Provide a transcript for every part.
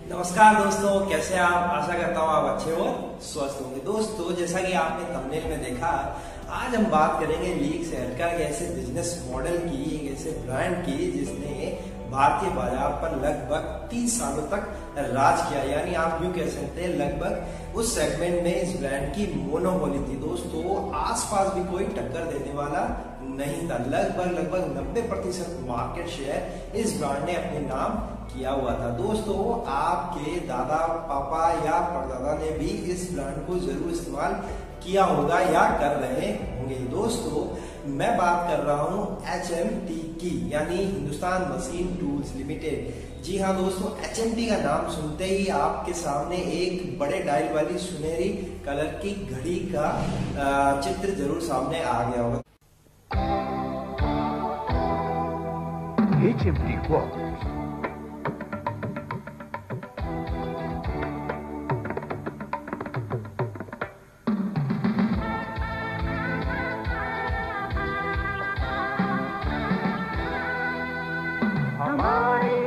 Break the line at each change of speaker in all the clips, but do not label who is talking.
नमस्कार दोस्तों, कैसे आप? आशा करता हूँ आप अच्छे हो, स्वस्थ होंगे। दोस्तों, जैसा कि आपने थंबनेल में देखा, आज हम बात करेंगे लीग से हटकर एक ऐसे बिजनेस मॉडल की, एक ऐसे ब्रांड की जिसने भारतीय बाजार पर लगभग 30 सालों तक राज किया। यानी आप यूं कह सकते हैं लगभग उस सेगमेंट में इस ब्रांड की मोनोपोली थी। दोस्तों, आसपास भी कोई टक्कर देने वाला नहीं था। लगभग 90% मार्केट शेयर इस ब्रांड ने अपने नाम किया हुआ था। दोस्तों, आपके दादा, पापा या परदादा ने भी इस ब्रांड को जरूर इस्तेमाल किया होगा या कर रहे होंगे। दोस्तों, मैं बात कर रहा हूं HMT की, यानी हिंदुस्तान मशीन टूल्स लिमिटेड। जी हाँ दोस्तों, HMT का नाम सुनते ही आपके सामने एक बड़े डायल वाली सुनहरी कलर की घड़ी का चित्र जरूर सामने आ गया होगा।
HMT Quartz. हमारे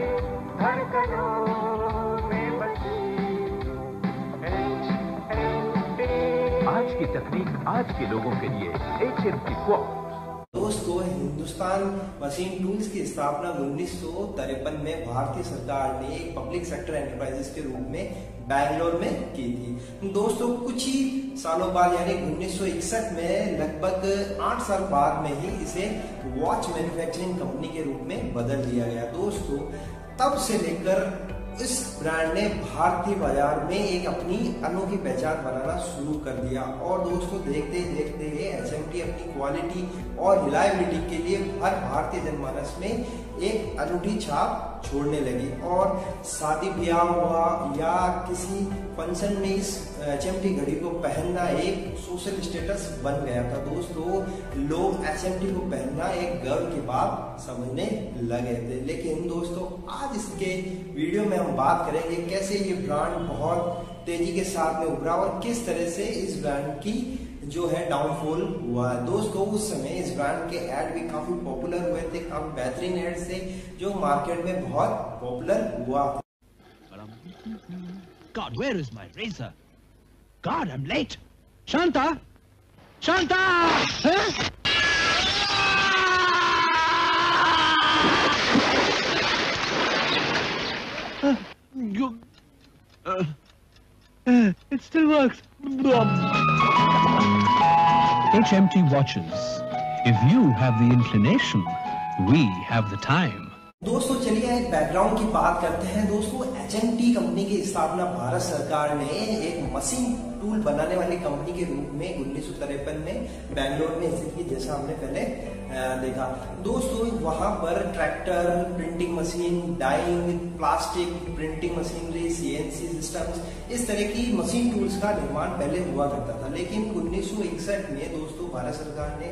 धड़कनों में बसी HMT। आज की तकनीक आज के लोगों के लिए HMT Quartz।
दोस्तों, हिंदुस्तान मशीन टूल्स की स्थापना 1953 में भारतीय सरकार ने एक पब्लिक सेक्टर एंटरप्राइजेस के रूप में बैंगलोर में की थी। दोस्तों, कुछ ही सालों बाद यानी 1961 में, लगभग 8 साल बाद में ही इसे वॉच मैन्युफैक्चरिंग कंपनी के रूप में बदल दिया गया। दोस्तों, तब से लेकर इस ब्रांड ने भारतीय बाजार में एक अपनी अनोखी पहचान बनाना शुरू कर दिया। और दोस्तों, देखते ही देखते HMT अपनी क्वालिटी और रिलायबिलिटी के लिए हर भारतीय जनमानस में एक अनूठी छाप छोड़ने लगी। और शादी ब्याह हुआ या किसी फंक्शन में इस HMT घड़ी को पहनना एक सोशल स्टेटस बन गया था। दोस्तों, लोग HMT को पहनना एक गर्व की बात समझने लगे थे। लेकिन दोस्तों, आज इसके वीडियो में हम बात करेंगे कैसे ये ब्रांड बहुत तेजी के साथ में उभरा और किस तरह से इस ब्रांड की जो है डाउनफॉल हुआ है। दोस्तों, उस समय इस ब्रांड के ऐड भी काफी पॉपुलर हुए थे, काफी बेहतरीन ऐड थे जो मार्केट में बहुत पॉपुलर हुआ।
God, where is my razor? God, I'm late. Shanta! Shanta! Huh? It still works. HMT watches. If you have the inclination, we have the time.
दोस्तों, चलिए एक बैकग्राउंड की बात करते हैं। दोस्तों, HMT कंपनी की स्थापना भारत सरकार ने एक मशीन टूल बनाने वाली कंपनी के रूप में 1953 में बैंगलोर में स्थित की, जैसा हमने पहले देखा। दोस्तों, वहां पर tractor, printing machine, dyeing, plastic, printing machinery, CNC systems, इस तरह की मशीन टूल्स का निर्माण पहले हुआ करता था। लेकिन 1961 में दोस्तों भारत सरकार ने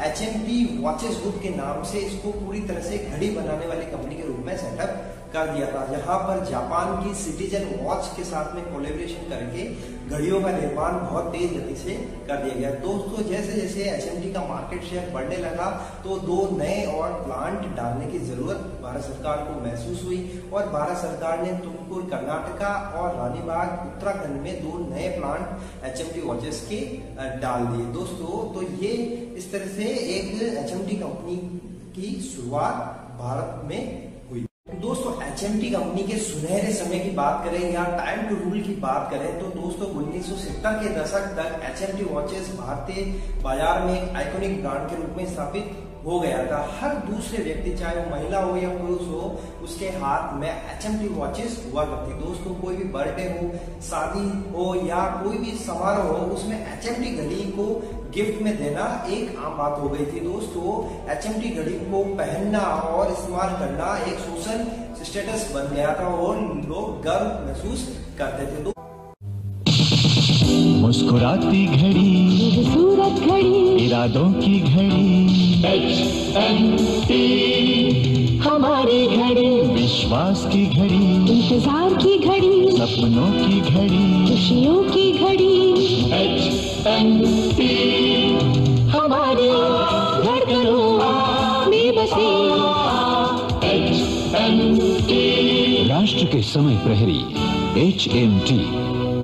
HMT वॉचेस ग्रुप के नाम से इसको पूरी तरह से घड़ी बनाने वाली कंपनी के रूप में सेटअप कर दिया था, जहां पर जापान की सिटीजन वॉच के साथ में कोलैबोरेशन करके घड़ियों का निर्माण बहुत तेज गति से कर दिया गया। दोस्तों, जैसे जैसे HMT का मार्केट शेयर बढ़ने लगा तो 2 नए और प्लांट डालने की जरूरत भारत सरकार को महसूस हुई और भारत सरकार ने तुमकुर कर्नाटका और रानीबाग उत्तराखंड में 2 नए प्लांट HMT वॉचेस के डाल दिए। दोस्तों, तो ये इस तरह से एक HMT कंपनी की शुरुआत भारत में हुई। दोस्तों, HMT कंपनी के सुनहरे समय की बात करें या टाइम टू रूल की बात करें तो दोस्तों 1970 के दशक तक HMT वॉचेस भारतीय बाजार में एक आइकॉनिक ब्रांड के रूप में स्थापित हो गया था। हर दूसरे व्यक्ति, चाहे वो महिला हो या पुरुष हो, उसके हाथ में HMT वॉचेस हुआ करती। दोस्तों, कोई भी बर्थडे हो, शादी हो या कोई भी समारोह हो, उसमें HMT घड़ी को गिफ्ट में देना एक आम बात हो गई थी। दोस्तों, HMT घड़ी को पहनना और इस्तेमाल करना एक सोशल स्टेटस बन गया था और लोग गर्व महसूस करते थे।
मुस्कुराती घड़ी, खूबसूरत घड़ी, इरादों की घड़ी, HMT हमारी घड़ी, विश्वास की घड़ी, इंतजार की घड़ी, सपनों की घड़ी, खुशियों की घड़ी, HMT हमारी धड़कनों में बसी HMT। राष्ट्र के समय प्रहरी HMT।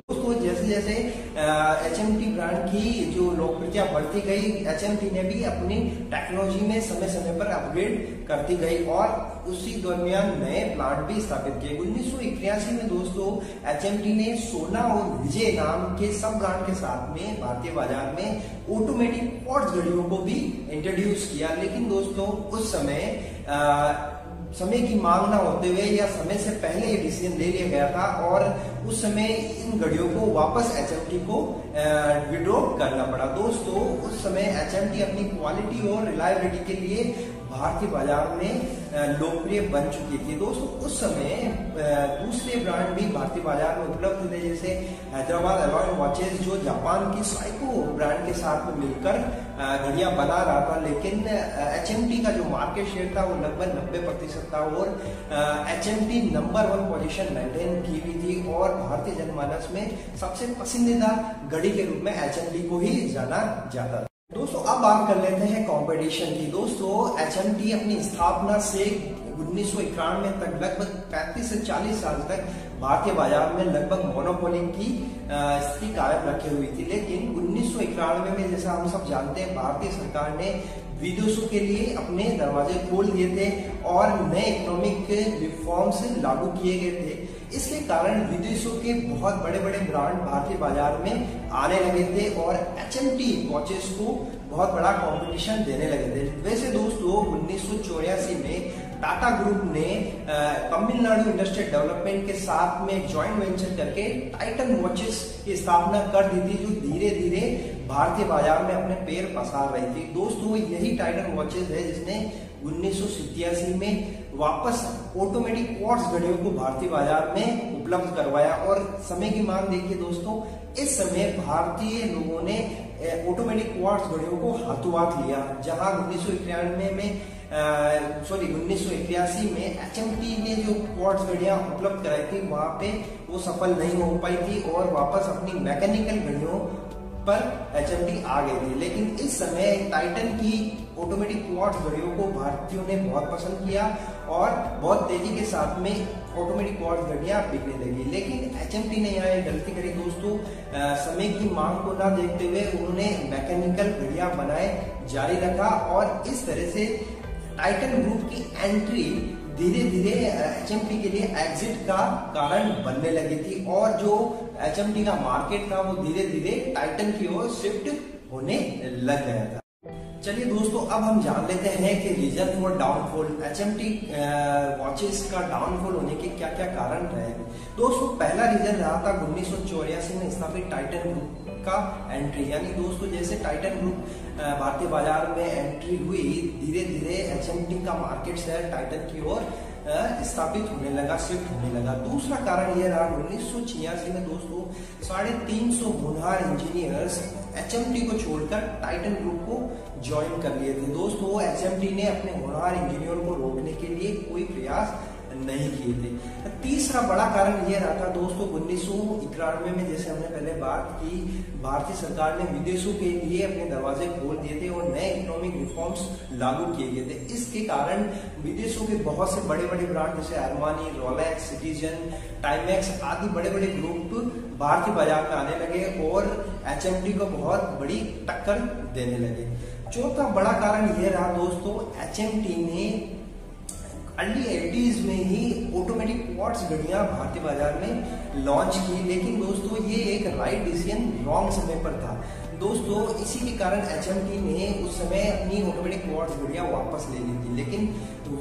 दोस्तों जैसे जैसे HMT ब्रांड की जो लोकप्रियता बढ़ती गई, HMT ने भी अपनी टेक्नोलॉजी में समय समय पर अपग्रेड करती गई और उसी दरमियान नए प्लांट भी स्थापित किए। 1981 में दोस्तों HMT ने सोना और विजय नाम के सब ब्रांड के साथ में भारतीय बाजार में ऑटोमेटिक क्वार्ट्ज घड़ियों को भी इंट्रोड्यूस किया। लेकिन दोस्तों उस समय की मांग ना होते हुए या समय से पहले ये डिसीजन ले लिया गया था और उस समय इन घड़ियों को वापस HMT को विड्रॉ करना पड़ा। दोस्तों उस समय HMT अपनी क्वालिटी और रिलायबिलिटी के लिए भारतीय बाजार में लोकप्रिय बन चुकी थी। दोस्तों उस समय दूसरे ब्रांड भी भारतीय बाजार में उपलब्ध थे, जैसे हैदराबाद अलॉय वॉचेस जो जापान की साइको ब्रांड के साथ में मिलकर घड़ियां बना रहा था। लेकिन HMT का जो मार्केट शेयर था वो लगभग 90% था और HMT नंबर 1 पोजीशन मेंटेन की हुई थी और भारतीय जनमानस में सबसे पसंदीदा घड़ी के रूप में HMT को ही जाना जाता था। दोस्तों अब बात कर लेते हैं कंपटीशन की। दोस्तों HMT अपनी स्थापना से 1991 तक लगभग 35 से 40 साल तक भारतीय बाजार में लगभग मोनोपोली की स्थिति कायम रखे हुई थी। लेकिन 1991 में जैसा हम सब जानते हैं भारतीय सरकार ने विदेशों के लिए अपने दरवाजे खोल दिए थे और नए इकोनॉमिक रिफॉर्म्स लागू किए गए थे। इसके कारण विदेशों के बहुत बड़े बड़े ब्रांड भारतीय बाजार में आने लगे थे और HMT वॉचेस को बहुत बड़ा कंपटीशन देने लगे थे। वैसे दोस्तों 1984 में टाटा ग्रुप ने तमिलनाडु इंडस्ट्रियल डेवलपमेंट के साथ में एक जॉइंट वेंचर करके टाइटन वॉचेस की स्थापना कर दी थी, जो धीरे धीरे भारतीय बाजार में अपने पैर पसार रही थी। दोस्तों यही टाइटन वॉचेस है जिसने 1987 में वापस ऑटोमेटिक क्वार्ट्ज घड़ियों को भारतीय बाजार में उपलब्ध करवाया और समय की मांग देखिए दोस्तों, इस समय भारतीय लोगों ने ऑटोमेटिक क्वार्ट्ज घड़ियों को हाथों हाथ लिया। जहां 1981 में HMT ने जो क्वार्ट्ज घड़ियां उपलब्ध कराई थी वहां पे वो सफल नहीं हो पाई थी और वापस अपनी मैकेनिकल घड़ियों पर HMT आ गई थी। लेकिन इस समय टाइटन की ऑटोमेटिक क्वार्ट्ज घड़ियों को भारतीयों ने बहुत पसंद किया और बहुत तेजी के साथ में ऑटोमेटिक क्वार्ट्ज घड़ियां बिकने लगी। लेकिन HMT ने यहाँ एक गलती करी दोस्तों, समय की मांग को ना देखते हुए उन्होंने मैकेनिकल घड़ियां बनाए जारी रखा और इस तरह से टाइटन ग्रुप की एंट्री धीरे धीरे HMT के लिए एग्जिट का कारण बनने लगी थी और जो HMT का मार्केट था वो धीरे धीरे टाइटन की ओर शिफ्ट होने लग गया था। चलिए दोस्तों अब हम जान लेते हैं कि reason for downfall, HMT watches का डाउनफॉल होने के क्या क्या कारण रहे। दोस्तों पहला रीजन रहा था 1984 में स्थापित टाइटन ग्रुप का एंट्री। यानी दोस्तों जैसे टाइटन ग्रुप भारतीय बाजार में एंट्री हुई, धीरे धीरे HMT का मार्केट शेयर टाइटन की ओर स्थापित होने लगा, शिफ्ट होने लगा। दूसरा कारण यह रहा 1986 में दोस्तों 350 होनहार इंजीनियर्स HMT को छोड़कर टाइटन ग्रुप को ज्वाइन कर लिए थे। दोस्तों HMT ने अपने होनहार इंजीनियर को रोकने के लिए कोई प्रयास नहीं किए थे। तीसरा बड़ा कारण यह रहा था दोस्तों 1991 में जैसे हमने पहले बात की, भारतीय सरकार ने विदेशों के लिए अपने दरवाजे खोल दिए थे और नए इकोनॉमिक रिफॉर्म्स लागू किए गए थे। इसके कारण विदेशों के बहुत से बड़े बड़े ब्रांड जैसे अरमानी, रोलेक्स, सिटीजन, टाइमेक्स आदि बड़े बड़े ग्रुप भारतीय बाजार में आने लगे और HMT को बहुत बड़ी टक्कर देने लगे। चौथा बड़ा कारण यह रहा दोस्तों, HMT ने अर्ली 80s में ही ऑटोमेटिक क्वार्ट्ज घड़ियां भारतीय बाजार में लॉन्च की। लेकिन दोस्तों ये एक राइट डिसीजन रॉन्ग समय पर था। दोस्तों इसी के कारण HMT ने उस समय अपनी ऑटोमेटिक क्वार्ट्ज घड़ियां वापस ले ली थी। लेकिन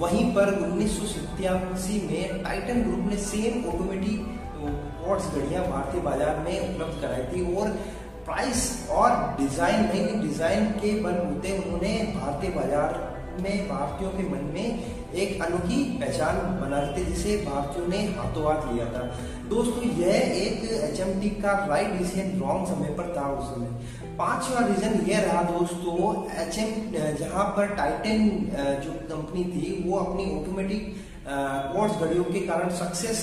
वहीं पर 1987 में टाइटन ग्रुप ने सेम ऑटोमेटिक क्वार्ट्ज घड़ियां भारतीय बाजार में उपलब्ध कराई थी और प्राइस और डिजाइन, नई डिजाइन के बलबूते उन्होंने भारतीय बाजार में भारतीयों के मन में एक अनोखी पहचान बना ली थी, जिसे भारतीयों ने हाथों हाथ लिया था। दोस्तों यह एक HMT का राइट डिसीजन रॉन्ग समय पर था उस समय। पांचवा रीजन यह रहा दोस्तों, जहां पर टाइटन जो कंपनी थी वो अपनी ऑटोमेटिक क्वार्ट्ज घड़ियों के कारण सक्सेस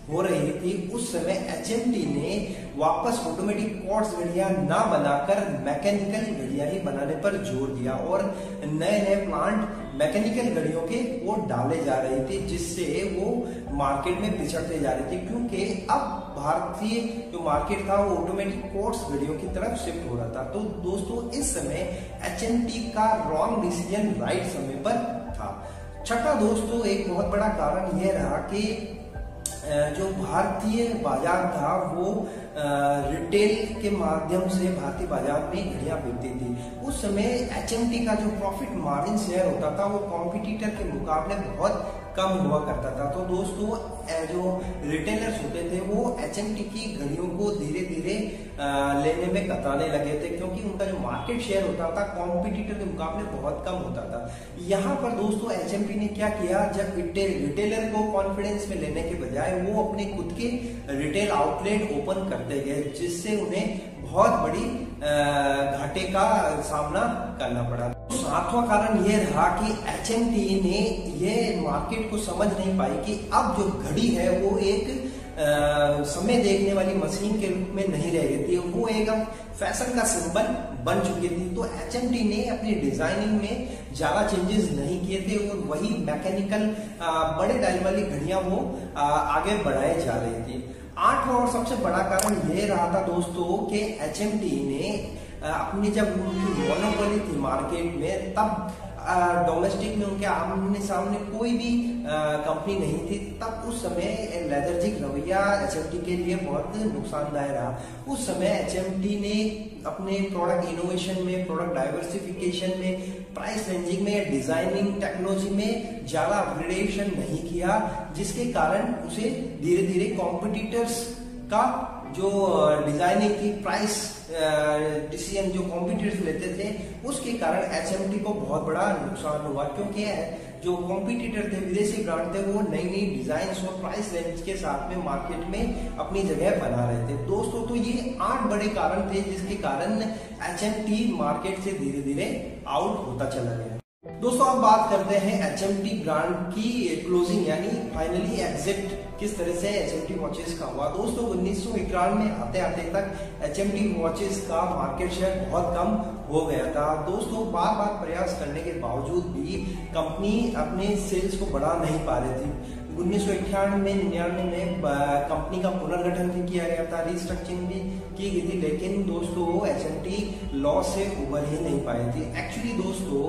हो रही थी उस समय एचएमटी ने वापस ऑटोमेटिक क्वार्ट्ज घड़ियां ना बनाकर मैकेनिकल घड़ियां ही बनाने पर जोर दिया और नए नए प्लांट मैकेनिकल घड़ियों के वो डाले जा रहे थे, जिससे वो मार्केट में पिछड़ते जा रहे थे, क्योंकि अब भारतीय जो मार्केट था वो ऑटोमेटिक क्वार्ट्ज घड़ियों की तरफ शिफ्ट हो रहा था। तो दोस्तों इस समय एचएमटी का रॉन्ग डिसीजन राइट समय पर था। छठा दोस्तों एक बहुत बड़ा कारण यह रहा कि जो भारतीय बाजार था वो रिटेल के माध्यम से भारतीय बाजार में घड़ियां बिकती थी। उस समय एचएमटी का जो प्रॉफिट मार्जिन शेयर होता था वो कॉम्पिटिटर के मुकाबले बहुत कम हुआ करता था। तो दोस्तों जो रिटेलर्स होते थे वो एचएमटी की घड़ियों को धीरे धीरे लेने में कतराने लगे थे, क्योंकि उनका जो मार्केट शेयर होता था कॉम्पिटिटर के मुकाबले बहुत कम होता था। यहाँ पर दोस्तों एचएमटी ने क्या किया, जब रिटेलर को कॉन्फिडेंस में लेने के बजाय वो अपने खुद के रिटेल आउटलेट ओपन करते गए, जिससे उन्हें बहुत बड़ी घाटे का सामना करना पड़ा। सातवां कारण यह रहा कि एचएमटी ने ये मार्केट को समझ नहीं पाई कि अब जो घड़ी है वो एक समय देखने वाली मशीन के रूप में नहीं रह गई थी, वो एक फैशन का सिंबल बन चुकी थी। तो एचएमटी ने अपनी डिजाइनिंग में ज्यादा चेंजेस नहीं किए थे और वही मैकेनिकल बड़े डायल वाली घड़ियां वो आगे बढ़ाए जा रही थी। आठवां और सबसे बड़ा कारण यह रहा था दोस्तों कि एचएमटी ने अपनी जब उनकी मोनोपोली थी मार्केट में, तब डोमेस्टिक में उनके आमने सामने कोई भी कंपनी नहीं थी, तब उस समय लेथर्जिक रवैया एचएमटी के लिए बहुत नुकसानदायक रहा। उस समय एचएमटी ने अपने प्रोडक्ट इनोवेशन में, प्रोडक्ट डाइवर्सिफिकेशन में, प्राइस रेंजिंग में, डिजाइनिंग टेक्नोलॉजी में ज्यादा अपग्रेडेशन नहीं किया, जिसके कारण उसे धीरे धीरे कॉम्पिटिटर्स का जो डिजाइनिंग की प्राइस डिसीजन जो कॉम्पिटिटर्स लेते थे उसके कारण एचएमटी को बहुत बड़ा नुकसान हुआ, क्योंकि जो कॉम्पिटिटर थे विदेशी ब्रांड थे वो नई नई डिजाइन और प्राइस रेंज के साथ में मार्केट में अपनी जगह बना रहे थे। दोस्तों तो ये 8 बड़े कारण थे जिसके कारण एचएमटी मार्केट से धीरे धीरे आउट होता चला गया। दोस्तों अब बात करते हैं एचएमटी ब्रांड की क्लोजिंग यानी फाइनली एग्जिट किस तरह से एचएमटी वॉचेस का हुआ। दोस्तों 1991 में आते आते तक एचएमटी वॉचेस का मार्केट शेयर बहुत कम हो गया था। दोस्तों बार बार प्रयास करने के बावजूद भी कंपनी अपने सेल्स को बढ़ा नहीं पा रही थी। 1998-99 में कंपनी का पुनर्गठन भी किया गया था, रिस्ट्रक्चरिंग भी की गई थी, लेकिन दोस्तों एचएमटी लॉस से उबर ही नहीं पाई थी। एक्चुअली दोस्तों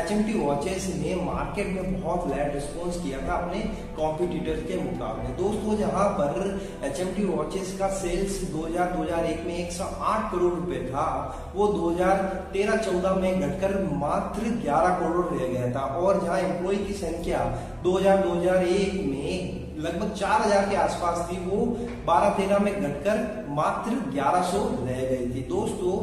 एचएमटी वॉचेस ने मार्केट में बहुत लेट रिस्पॉन्स किया था अपने कॉम्पिटिटर के मुकाबले। दोस्तों जहां पर एचएमटी वॉचेस का सेल्स 2000-2001 में 108 करोड़ रुपए था, वो 2013-14 में घटकर मात्र 11 करोड़ रह गया था, और जहां एम्प्लॉय की संख्या 2000-2001 में लगभग 4000 के आसपास थी, वो 12-13 में घटकर मात्र 1100 रह गई थी। दोस्तों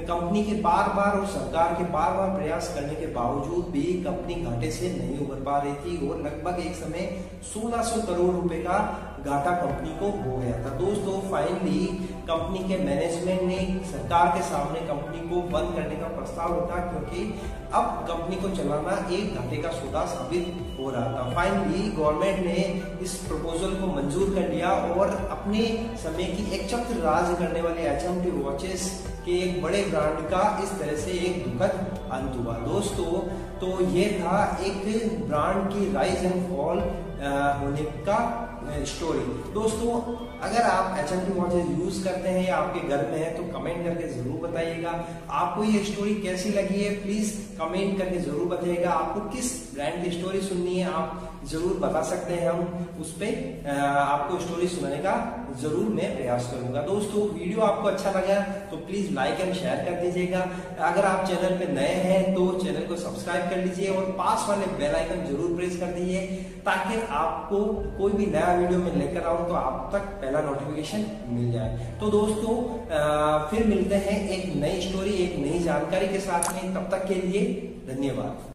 कंपनी के बार बार और सरकार के बार बार प्रयास करने के बावजूद भी कंपनी घाटे से नहीं उबर पा रही थी और लगभग एक समय 1600 करोड़ रुपए का घाटा कंपनी को हो गया था। दोस्तों फाइनली कंपनी के मैनेजमेंट ने सरकार के सामने कंपनी को बंद करने का प्रस्ताव रखा, क्योंकि अब कंपनी को चलाना एक घाटे का सौदा साबित हो रहा था। फाइनली गवर्नमेंट ने इस प्रपोजल को मंजूर कर लिया और अपने समय की एक चक्र राज करने वाले एचएमटी वॉचेस के एक बड़े ब्रांड का इस तरह से एक दुखद अंत हुआ। दोस्तों तो ये था एक ब्रांड की राइज एंड फॉल होने का स्टोरी। दोस्तों अगर आप एचएमटी वॉचेस यूज करते हैं या आपके घर में है तो कमेंट करके जरूर बताइएगा। आपको ये स्टोरी कैसी लगी है प्लीज कमेंट करके जरूर बताइएगा। आपको किस ब्रांड की स्टोरी सुननी है आप जरूर बता सकते हैं, हम उस पर आपको स्टोरी सुनाने का जरूर मैं प्रयास करूंगा। दोस्तों वीडियो आपको अच्छा लगा तो प्लीज लाइक एंड शेयर कर दीजिएगा। अगर आप चैनल पे नए हैं तो चैनल को सब्सक्राइब कर लीजिए और पास वाले बेल आइकन जरूर प्रेस कर दीजिए, ताकि आपको कोई भी नया वीडियो में लेकर आऊं तो आप तक पहला नोटिफिकेशन मिल जाए। तो दोस्तों फिर मिलते हैं एक नई स्टोरी, एक नई जानकारी के साथ में। तब तक के लिए धन्यवाद।